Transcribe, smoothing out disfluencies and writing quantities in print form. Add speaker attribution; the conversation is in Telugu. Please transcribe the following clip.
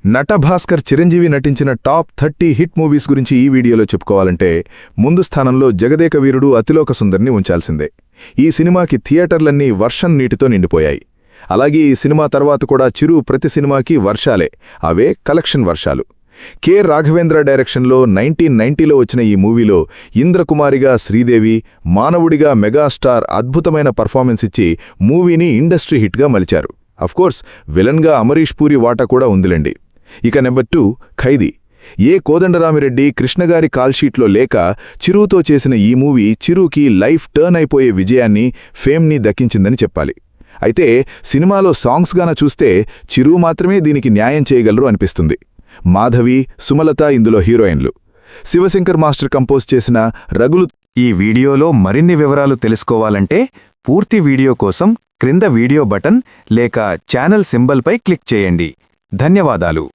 Speaker 1: నటభాస్కర్ చిరంజీవి నటించిన టాప్ 30 హిట్ మూవీస్ గురించి ఈ వీడియోలో చెప్పుకోవాలంటే ముందు స్థానంలో జగదేక వీరుడు అతిలోక సుందర్ని ఉంచాల్సిందే. ఈ సినిమాకి థియేటర్లన్నీ వర్షం నీటితో నిండిపోయాయి. అలాగే ఈ సినిమా తర్వాత కూడా చిరు ప్రతి సినిమాకి వర్షాలే, అవే కలెక్షన్ వర్షాలు. కె. రాఘవేంద్ర డైరెక్షన్లో 1990లో వచ్చిన ఈ మూవీలో ఇంద్రకుమారిగా శ్రీదేవి, మానవుడిగా మెగాస్టార్ అద్భుతమైన పర్ఫార్మెన్స్ ఇచ్చి మూవీని ఇండస్ట్రీ హిట్గా మలిచారు. అఫ్కోర్స్ విలన్గా అమరీష్ పూరి వాటా కూడా ఉందిలేండి. ఇక నెంబర్ 2 ఖైదీ. ఏ కోదండరామిరెడ్డి కృష్ణగారి కాల్షీట్లో లేక చిరుతో చేసిన ఈ మూవీ చిరుకి లైఫ్ టర్న్ అయిపోయే విజయాన్ని, ఫేమ్ని దక్కించిందని చెప్పాలి. అయితే సినిమాలో సాంగ్స్గాన చూస్తే చిరు మాత్రమే దీనికి న్యాయం చేయగలరు అనిపిస్తుంది. మాధవి, సుమలత ఇందులో హీరోయిన్లు. శివశంకర్ మాస్టర్ కంపోజ్ చేసిన రగులు.
Speaker 2: ఈ వీడియోలో మరిన్ని వివరాలు తెలుసుకోవాలంటే పూర్తి వీడియో కోసం క్రింద వీడియో బటన్ లేక ఛానల్ సింబల్పై క్లిక్ చేయండి. ధన్యవాదాలు.